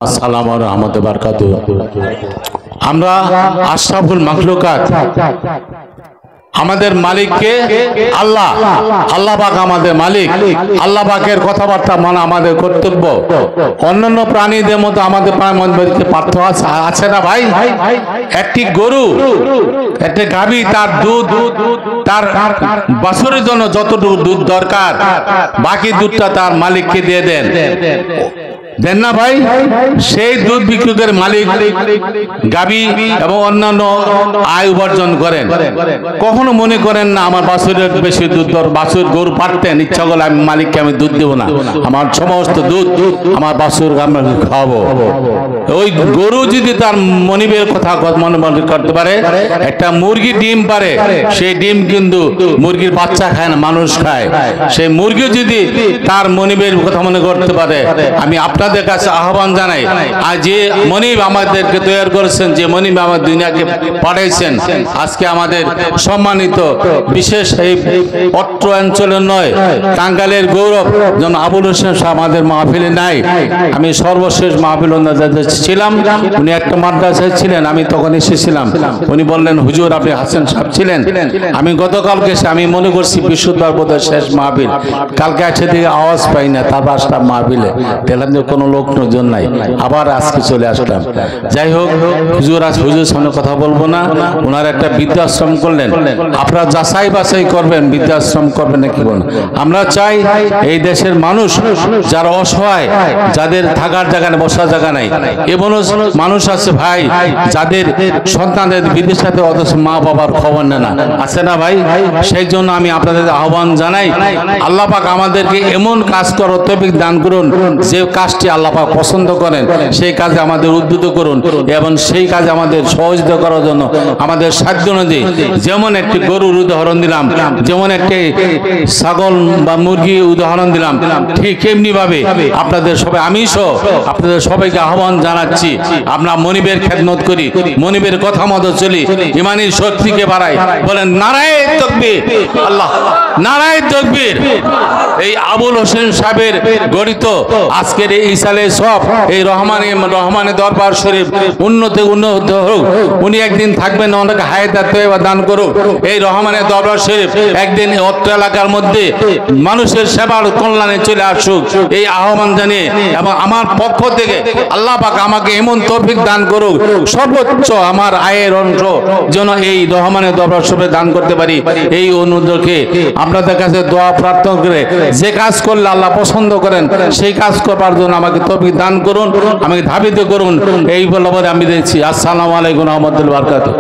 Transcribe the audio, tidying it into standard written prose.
আসসালামু আলাইকুম ওয়া রাহমাতুল্লাহি ওয়া বারাকাতুহু। আমরা আশরাফুল মাখলুকাত আমাদের মালিককে আল্লাহ, আল্লাহ পাক আমাদের মালিক, আল্লাহ পাকের কথাবার্তা মানা আমাদের কর্তব্য। অন্যান্য প্রাণীদের মতো আমাদের মধ্যে পার্থক্য আছে না ভাই? একটি গরু, একটা গাভী তার দুধ তার বাছুরের জন্য যতটুকু দুধ দরকার বাকি দুধটা তার মালিককে দিয়ে দেন না ভাই? সেই দুধ বিক্রি করে মালিক গাভী এবং অন্যান্য আয় উপার্জন করেন। কখনো মনে করেন না আমার বাছুরের বেশি দুধ বাছুর গরু পারতেন, ইচ্ছা করলে আমি মালিককে আমি দুধ দেবো না, আমার সমস্ত দুধ আমার বাছুর আমরা খাওয়াবো। ওই গরু যদি তার মনিবের কথা মনে করতে পারে, একটা মুরগি ডিম পারে, সেই ডিম কিন্তু মুরগির বাচ্চা খায় না, মানুষ খায়। সেই মুরগি যদি তার মনিবের কথা মনে করতে পারে, আমি আপনাদের কাছে আহ্বান জানাই, আর যে মনিব আমাদেরকে তৈরি করেছেন, যে মনিব আমাদের দুনিয়াকে পাঠাইছেন, আজকে আমাদের সম্মানিত বিশেষ এই অত্র অঞ্চলের নয় টাঙ্গাইলের গৌরব যেন আবুল হোসেন সাহেব আমাদের মাহফিলে নাই। আমি সর্বশেষ মাহফিল ছিলাম, উনি একটা মাদ্রাসায় ছিলেন, আমি তখন এসেছিলাম। উনি বললেন, হুজুর আপনি হাসান সাহেব ছিলেন। আমি গতকালকে এসে আমি মনে করছি বৃহস্পতিবার বোধহয় শেষ মাহফিল, কালকে আছে দিকে আওয়াজ পাই না, তারপর আসলাম মাহফিলে, দেখলাম যে কোনো লোকজন নাই, আবার আজকে চলে আসলাম। যাই হোক, হুজুর আজ হুজুর সামনে কথা বলবো না। ওনার একটা বৃদ্ধাশ্রম করলেন, আপনারা যাচাই বাছাই করবেন বৃদ্ধাশ্রম করবেন নাকি বলেন। আমরা চাই এই দেশের মানুষ যারা অসহায়, যাদের থাকার জায়গা নেই, বসার জায়গা নাই, এমন মানুষ আছে ভাই যাদের সন্তানদের বিদেশে অথচ মা বাবার খবর নেয় না, আছে না ভাই? সেই জন্য আমি আপনাদের আহ্বান জানাই, আল্লাহ পাক আমাদেরকে এমন কাজ করার তৌফিক দান করুন যে কাজটি আল্লাহ পাক পছন্দ করেন, সেই কাজে আমাদের উদ্বুদ্ধ করুন এবং সেই কাজে আমাদের সহযোগিতা করার জন্য আমাদের সাধ্য অনুযায়ী, যেমন একটি গরুর উদাহরণ দিলাম, যেমন একটি ছাগল বা মুরগি উদাহরণ দিলাম, ঠিক এমনি ভাবে আপনাদের সবাই, আমি সহ আপনাদের সবাইকে আহ্বান জানাচ্ছি, আমরা মনিবের খেদমত করি, মনিবের কথা মতো চলি, ইমানের শক্তিকে বাড়াই। বলেন নারায়ে তাকবীর, আল্লাহ নারায়ে তাকবীর। এই আবুল হোসেন সাহেবের গঠিত আজকের এই ইসালে সব এই রহমানের দরবার শরীফ উন্নত হোক। উনি একদিন থাকবেন, অনেকে হায়াত দান করুক। এই রহমানের দরবার শরীফ একদিন অত্র এলাকার মধ্যে মানুষের সেবার কল্যাণে চলে আসুক, এই আহ্বান জানিয়ে এবং আমার পক্ষ থেকে আল্লাহ পাক আমাকে এমন তৌফিক দান করুক, সর্বোচ্চ আমার আয়ের অংশ যেন এই রহমানের দরবার শরীফে দান করতে পারি, এই অনুরোধকে আপনাদের কাছে দোয়া প্রার্থনা করে, যে কাজ করলে আল্লাহ পছন্দ করেন সেই কাজ করবার জন্য আমাকে তৌফিক দান করুন, আমাকে ধাবিত করুন। এই বলে আমি দিচ্ছি। আসসালামু আলাইকুম ওয়া রাহমাতুল্লাহি ওয়া বারাকাতুহু।